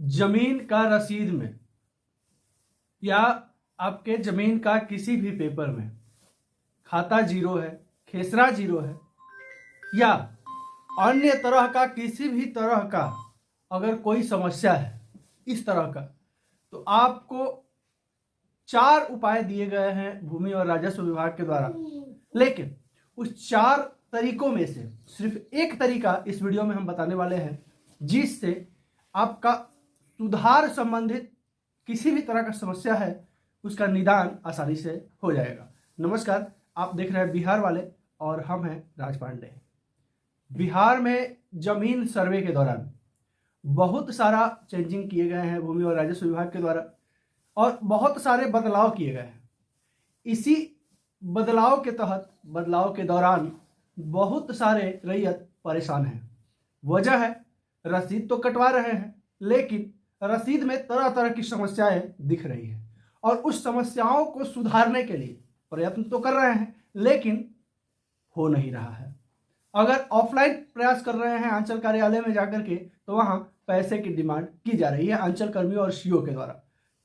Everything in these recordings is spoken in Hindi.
जमीन का रसीद में या आपके जमीन का किसी भी पेपर में खाता जीरो है, खेसरा जीरो है या अन्य तरह का किसी भी तरह का अगर कोई समस्या है इस तरह का, तो आपको 4 उपाय दिए गए हैं भूमि और राजस्व विभाग के द्वारा। लेकिन उस 4 तरीकों में से सिर्फ एक तरीका इस वीडियो में हम बताने वाले हैं, जिससे आपका सुधार संबंधित किसी भी तरह का समस्या है उसका निदान आसानी से हो जाएगा। नमस्कार, आप देख रहे हैं बिहार वाले और हम हैं राज पांडे। बिहार में जमीन सर्वे के दौरान बहुत सारा चेंजिंग किए गए हैं भूमि और राजस्व विभाग के द्वारा और बहुत सारे बदलाव किए गए हैं। इसी बदलाव के तहत बदलाव के दौरान बहुत सारे रैयत परेशान हैं। वजह है रसीद तो कटवा रहे हैं, लेकिन रसीद में तरह तरह की समस्याएं दिख रही हैं और उस समस्याओं को सुधारने के लिए प्रयत्न तो कर रहे हैं, लेकिन हो नहीं रहा है। अगर ऑफलाइन प्रयास कर रहे हैं अंचल कार्यालय में जाकर के, तो वहां पैसे की डिमांड की जा रही है अंचल कर्मियों और सीओ के द्वारा।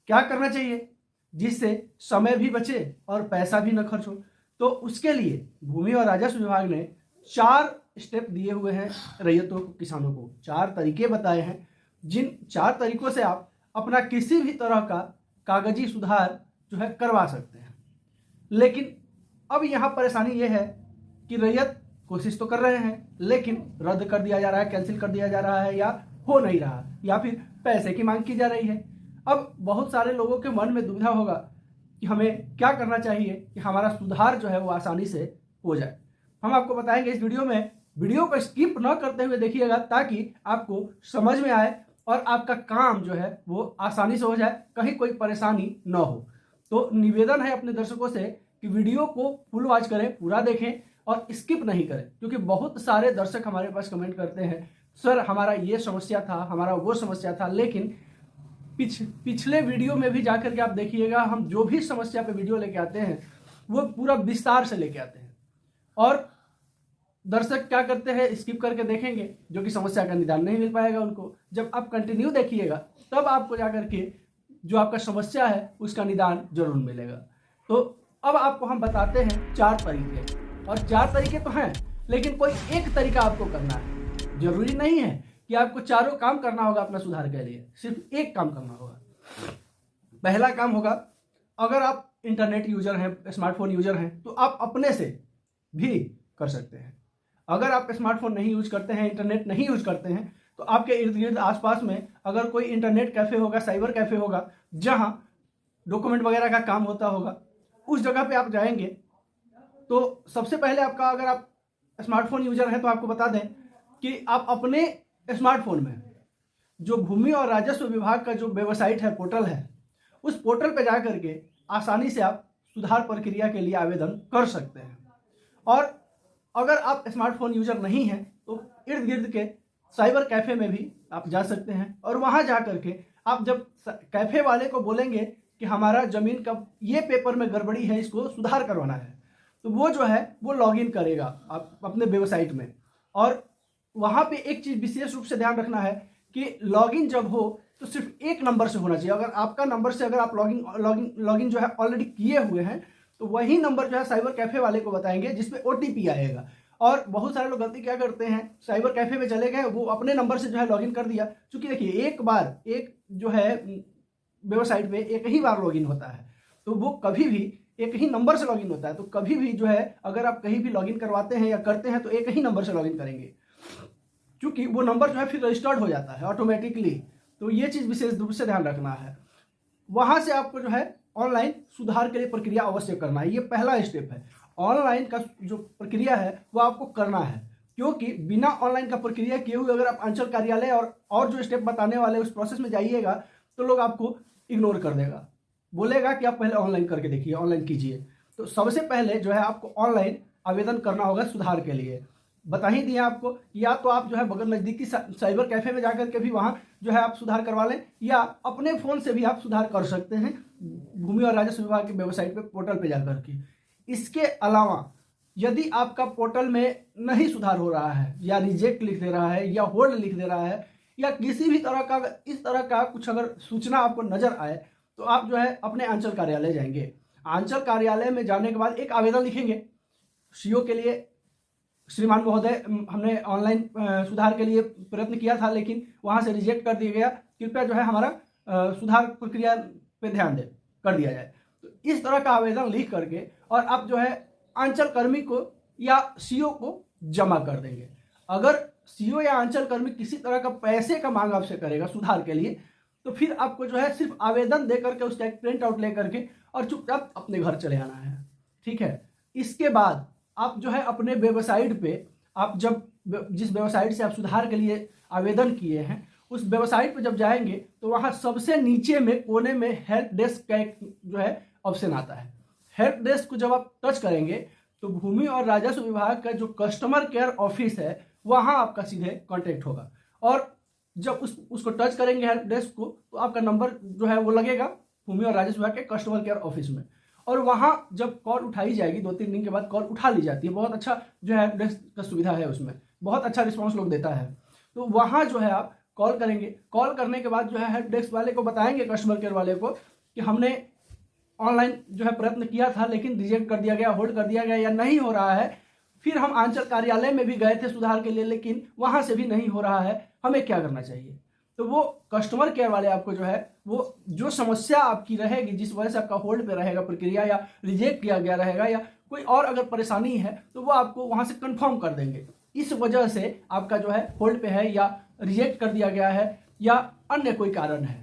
क्या करना चाहिए जिससे समय भी बचे और पैसा भी न खर्च हो? तो उसके लिए भूमि और राजस्व विभाग ने 4 स्टेप दिए हुए हैं रैयतों को, किसानों को 4 तरीके बताए हैं, जिन 4 तरीकों से आप अपना किसी भी तरह का कागजी सुधार जो है करवा सकते हैं। लेकिन अब यहाँ परेशानी ये है कि रैयत कोशिश तो कर रहे हैं, लेकिन रद्द कर दिया जा रहा है, कैंसिल कर दिया जा रहा है, या हो नहीं रहा, या फिर पैसे की मांग की जा रही है। अब बहुत सारे लोगों के मन में दुविधा होगा कि हमें क्या करना चाहिए कि हमारा सुधार जो है वो आसानी से हो जाए। हम आपको बताएंगे इस वीडियो में। वीडियो को स्किप न करते हुए देखिएगा ताकि आपको समझ में आए और आपका काम जो है वो आसानी से हो जाए, कहीं कोई परेशानी न हो। तो निवेदन है अपने दर्शकों से कि वीडियो को फुल वॉच करें, पूरा देखें और स्किप नहीं करें, क्योंकि बहुत सारे दर्शक हमारे पास कमेंट करते हैं, सर हमारा ये समस्या था, हमारा वो समस्या था। लेकिन पिछले वीडियो में भी जाकर के आप देखिएगा, हम जो भी समस्या पे वीडियो लेके आते हैं वो पूरा विस्तार से लेके आते हैं और दर्शक क्या करते हैं, स्किप करके देखेंगे, जो कि समस्या का निदान नहीं मिल पाएगा उनको। जब आप कंटिन्यू देखिएगा तब आपको जाकर के जो आपका समस्या है उसका निदान जरूर मिलेगा। तो अब आपको हम बताते हैं 4 तरीके, और 4 तरीके तो हैं, लेकिन कोई एक तरीका आपको करना है। जरूरी नहीं है कि आपको चारों काम करना होगा अपना सुधार के लिए, सिर्फ एक काम करना होगा। पहला काम होगा, अगर आप इंटरनेट यूजर हैं, स्मार्टफोन यूजर हैं, तो आप अपने से भी कर सकते हैं। अगर आप स्मार्टफोन नहीं यूज करते हैं, इंटरनेट नहीं यूज करते हैं, तो आपके इर्द गिर्द आसपास में अगर कोई इंटरनेट कैफे होगा, साइबर कैफे होगा, जहां डॉक्यूमेंट वगैरह का काम होता होगा, उस जगह पे आप जाएंगे। तो सबसे पहले आपका, अगर आप स्मार्टफोन यूजर हैं तो आपको बता दें कि आप अपने स्मार्टफोन में जो भूमि और राजस्व विभाग का जो वेबसाइट है, पोर्टल है, उस पोर्टल पे जा करके आसानी से आप सुधार प्रक्रिया के लिए आवेदन कर सकते हैं। और अगर आप स्मार्टफोन यूजर नहीं हैं तो इर्द गिर्द के साइबर कैफे में भी आप जा सकते हैं और वहां जा करके आप जब कैफे वाले को बोलेंगे कि हमारा जमीन का ये पेपर में गड़बड़ी है, इसको सुधार करवाना है, तो वो जो है वो लॉगिन करेगा आप अपने वेबसाइट में। और वहां पे एक चीज विशेष रूप से ध्यान रखना है कि लॉगिन जब हो तो सिर्फ एक नंबर से होना चाहिए। अगर आपका नंबर से अगर आप लॉगिन जो है ऑलरेडी किए हुए हैं, तो वही नंबर जो है साइबर कैफे वाले को बताएंगे, जिसपे OTP आएगा। और बहुत सारे लोग गलती क्या करते हैं, साइबर कैफे में चले गए, वो अपने नंबर से जो है लॉगिन कर दिया। क्योंकि देखिए, एक बार एक जो है वेबसाइट पे एक ही बार लॉगिन होता है, तो वो कभी भी एक ही नंबर से लॉगिन होता है। तो कभी भी जो है अगर आप कहीं भी लॉगिन करवाते हैं या करते हैं तो एक ही नंबर से लॉगिन करेंगे, क्योंकि वो नंबर जो है फिर रजिस्टर्ड हो जाता है ऑटोमेटिकली। तो ये चीज विशेष रूप से ध्यान रखना है। वहां से आपको जो है ऑनलाइन सुधार के लिए प्रक्रिया अवश्य करना है। ये पहला स्टेप है। ऑनलाइन का जो प्रक्रिया है वो आपको करना है, क्योंकि बिना ऑनलाइन का प्रक्रिया किए हुए अगर आप अंचल कार्यालय और जो स्टेप बताने वाले उस प्रोसेस में जाइएगा तो लोग आपको इग्नोर कर देगा, बोलेगा कि आप पहले ऑनलाइन करके देखिए, ऑनलाइन कीजिए। तो सबसे पहले जो है आपको ऑनलाइन आवेदन करना होगा सुधार के लिए। बता ही दिया आपको, या तो आप जो है बगल नज़दीकी साइबर कैफे में जाकर के भी वहाँ जो है आप सुधार करवा लें, या अपने फ़ोन से भी आप सुधार कर सकते हैं भूमि और राजस्व विभाग की वेबसाइट पे, पोर्टल पे जाकर के। इसके अलावा यदि आपका पोर्टल में नहीं सुधार हो रहा है, या रिजेक्ट लिख दे रहा है, या होल्ड लिख दे रहा है, या किसी भी तरह का इस तरह का कुछ अगर सूचना आपको नजर आए तो आप जो है अपने अंचल कार्यालय जाएंगे। अंचल कार्यालय में जाने के बाद एक आवेदन लिखेंगे सीओ के लिए। श्रीमान महोदय, हमने ऑनलाइन सुधार के लिए प्रयत्न किया था लेकिन वहां से रिजेक्ट कर दिया गया, कृपया जो है हमारा सुधार प्रक्रिया पे ध्यान कर दिया जाए। तो इस तरह का आवेदन लिख करके और आप जो है अंचल कर्मी को या सीओ को जमा कर देंगे। अगर सीओ या अंचल कर्मी किसी तरह का पैसे का मांग आपसे करेगा सुधार के लिए तो फिर आपको जो है सिर्फ आवेदन दे करके उसका एक प्रिंट आउट ले करके और चुपचाप अपने घर चले आना है। ठीक है। इसके बाद आप जो है अपने वेबसाइट पे आप जब जिस वेबसाइट से आप सुधार के लिए आवेदन किए हैं उस वेबसाइट पे जब जाएंगे तो वहां सबसे नीचे में कोने में हेल्प डेस्क का एक जो है ऑप्शन आता है। हेल्प डेस्क को जब आप टच करेंगे तो भूमि और राजस्व विभाग का जो कस्टमर केयर ऑफिस है वहां आपका सीधे कांटेक्ट होगा और जब उसको टच करेंगे हेल्प डेस्क को तो आपका नंबर जो है वो लगेगा भूमि और राजस्व विभाग के कस्टमर केयर ऑफिस में और वहां जब कॉल उठाई जाएगी 2-3 दिन के बाद कॉल उठा ली जाती है। बहुत अच्छा जो है हेल्प डेस्क का सुविधा है, उसमें बहुत अच्छा रिस्पॉन्स लोग देता है। तो वहां जो है आप कॉल करेंगे, कॉल करने के बाद जो है हेल्प डेस्क वाले को बताएंगे, कस्टमर केयर वाले को, कि हमने ऑनलाइन जो है प्रयत्न किया था लेकिन रिजेक्ट कर दिया गया, होल्ड कर दिया गया या नहीं हो रहा है। फिर हम अंचल कार्यालय में भी गए थे सुधार के लिए लेकिन वहां से भी नहीं हो रहा है, हमें क्या करना चाहिए। तो वो कस्टमर केयर वाले आपको जो है वो जो समस्या आपकी रहेगी, जिस वजह से आपका होल्ड पे रहेगा प्रक्रिया या रिजेक्ट किया गया रहेगा या कोई और अगर परेशानी है तो वो आपको वहां से कंफर्म कर देंगे। इस वजह से आपका जो है होल्ड पे है या रिजेक्ट कर दिया गया है या अन्य कोई कारण है,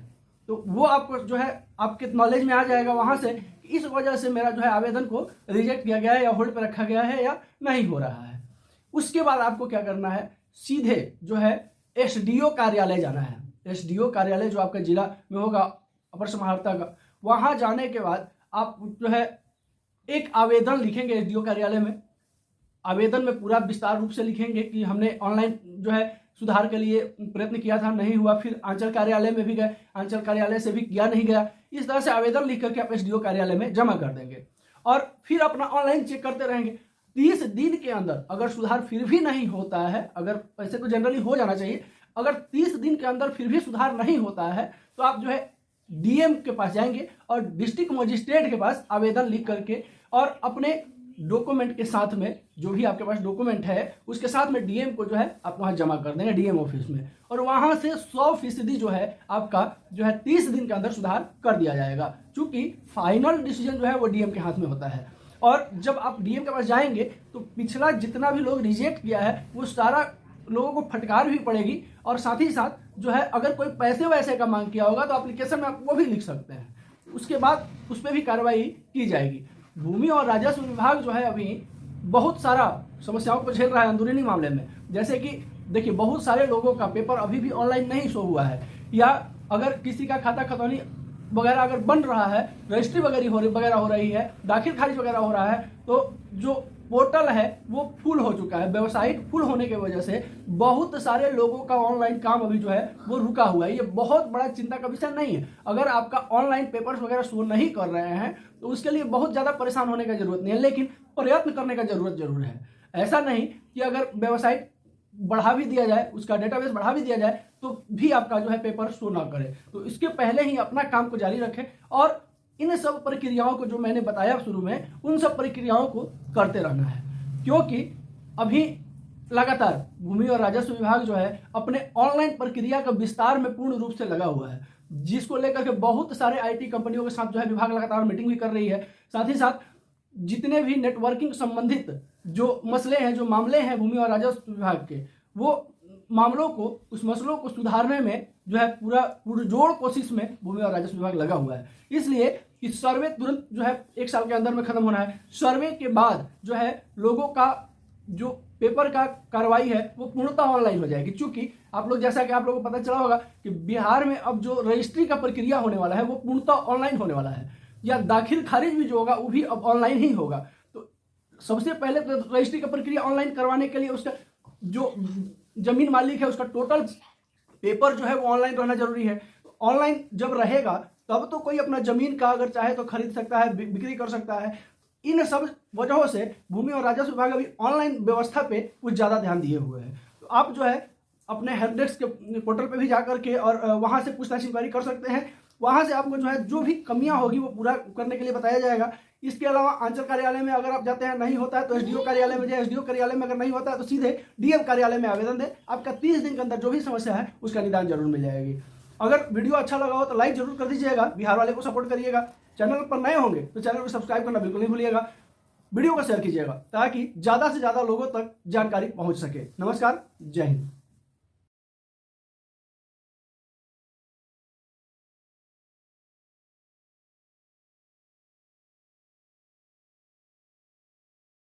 तो वो आपको जो है आपके नॉलेज में आ जाएगा वहां से इस वजह से मेरा जो है आवेदन को रिजेक्ट किया गया है या होल्ड पे रखा गया है या नहीं हो रहा है। उसके बाद आपको क्या करना है, सीधे जो है एसडीओ कार्यालय जाना है। एसडीओ कार्यालय जो आपका जिला में होगा अपर समाहर्ता का, वहां जाने के बाद आप जो है एक आवेदन लिखेंगे एसडीओ कार्यालय में। आवेदन में पूरा विस्तार रूप से लिखेंगे कि हमने ऑनलाइन जो है सुधार के लिए प्रयत्न किया था, नहीं हुआ, फिर अंचल कार्यालय में भी गए, अंचल कार्यालय से भी किया नहीं गया। इस तरह से आवेदन लिख करके आप एसडीओ कार्यालय में जमा कर देंगे और फिर अपना ऑनलाइन चेक करते रहेंगे। 30 दिन के अंदर अगर सुधार फिर भी नहीं होता है, अगर वैसे तो जनरली हो जाना चाहिए, अगर 30 दिन के अंदर फिर भी सुधार नहीं होता है तो आप जो है डीएम के पास जाएंगे और डिस्ट्रिक्ट मजिस्ट्रेट के पास आवेदन लिख करके और अपने डॉक्यूमेंट के साथ में, जो भी आपके पास डॉक्यूमेंट है उसके साथ में डीएम को जो है आप वहां जमा कर देंगे डीएम ऑफिस में और वहां से 100% जो है आपका जो है 30 दिन के अंदर सुधार कर दिया जाएगा, क्योंकि फाइनल डिसीजन जो है वो डीएम के हाथ में होता है। और जब आप डीएम के पास जाएंगे तो पिछला जितना भी लोग रिजेक्ट किया है वो सारा लोगों को फटकार भी पड़ेगी और साथ ही साथ जो है अगर कोई पैसे वैसे का मांग किया होगा तो एप्लीकेशन में आप वो भी लिख सकते हैं, उसके बाद उस पर भी कार्रवाई की जाएगी। भूमि और राजस्व विभाग जो है अभी बहुत सारा समस्याओं को झेल रहा है अंदरूनी मामले में। जैसे कि देखिए बहुत सारे लोगों का पेपर अभी भी ऑनलाइन नहीं शो हुआ है, या अगर किसी का खाता खतौनी वगैरह अगर बन रहा है, रजिस्ट्री वगैरह हो रही है, दाखिल खारिज वगैरह हो रहा है, तो जो पोर्टल है वो फुल हो चुका है। वेबसाइट फुल होने की वजह से बहुत सारे लोगों का ऑनलाइन काम अभी जो है वो रुका हुआ है। ये बहुत बड़ा चिंता का विषय नहीं है। अगर आपका ऑनलाइन पेपर्स वगैरह शो नहीं कर रहे हैं तो उसके लिए बहुत ज़्यादा परेशान होने का जरूरत नहीं है, लेकिन प्रयत्न करने का जरूरत जरूर है। ऐसा नहीं कि अगर वेबसाइट बढ़ा भी दिया जाए, उसका डेटाबेस बढ़ा भी दिया जाए तो भी आपका जो है पेपर शो ना करे। तो इसके पहले ही अपना काम को जारी रखें और इन सब प्रक्रियाओं को जो मैंने बताया शुरू में, उन सब प्रक्रियाओं को करते रहना है, क्योंकि अभी लगातार भूमि और राजस्व विभाग जो है अपने ऑनलाइन प्रक्रिया का विस्तार में पूर्ण रूप से लगा हुआ है, जिसको लेकर के बहुत सारे आईटी कंपनियों के साथ जो है विभाग लगातार मीटिंग भी कर रही है। साथ ही साथ जितने भी नेटवर्किंग संबंधित जो मसले हैं, जो मामले हैं भूमि और राजस्व विभाग के, वो मामलों को, उस मसलों को सुधारने में जो है पूरा पुरजोर कोशिश में भूमि और राजस्व विभाग लगा हुआ है। इसलिए कि सर्वे तुरंत जो है 1 साल के अंदर में खत्म होना है। सर्वे के बाद जो है लोगों का जो पेपर का कार्रवाई है वो पूर्णतः ऑनलाइन हो जाएगी, क्योंकि आप लोग, जैसा कि आप लोगों को पता चला होगा कि बिहार में अब जो रजिस्ट्री का प्रक्रिया होने वाला है वो पूर्णतः ऑनलाइन होने वाला है, या दाखिल खारिज भी जो होगा वो भी अब ऑनलाइन ही होगा। तो सबसे पहले तो रजिस्ट्री का प्रक्रिया ऑनलाइन करवाने के लिए उसका जो जमीन मालिक है उसका टोटल पेपर जो है वो ऑनलाइन रहना जरूरी है। ऑनलाइन जब रहेगा तब तो कोई अपना जमीन का अगर चाहे तो खरीद सकता है, बिक्री कर सकता है। इन सब वजहों से भूमि और राजस्व विभाग अभी ऑनलाइन व्यवस्था पे कुछ ज़्यादा ध्यान दिए हुए हैं। तो आप जो है अपने हेल्प डेस्क के पोर्टल पे भी जाकर के और वहां से पूछताछ इंक्वायरी कर सकते हैं। वहां से आपको जो है जो भी कमियां होगी वो पूरा करने के लिए बताया जाएगा। इसके अलावा अंचल कार्यालय में अगर आप जाते हैं नहीं होता है तो एसडीओ कार्यालय में जाए, एसडीओ कार्यालय में अगर नहीं होता है तो सीधे डीएम कार्यालय में आवेदन दें। आपका 30 दिन के अंदर जो भी समस्या है उसका निदान जरूर मिल जाएगी। अगर वीडियो अच्छा लगा हो तो लाइक जरूर कर दीजिएगा, बिहार वाले को सपोर्ट करिएगा। चैनल पर नए होंगे तो चैनल को सब्सक्राइब करना बिल्कुल नहीं भूलिएगा। वीडियो को शेयर कीजिएगा ताकि ज्यादा से ज्यादा लोगों तक जानकारी पहुंच सके। नमस्कार, जय हिंद।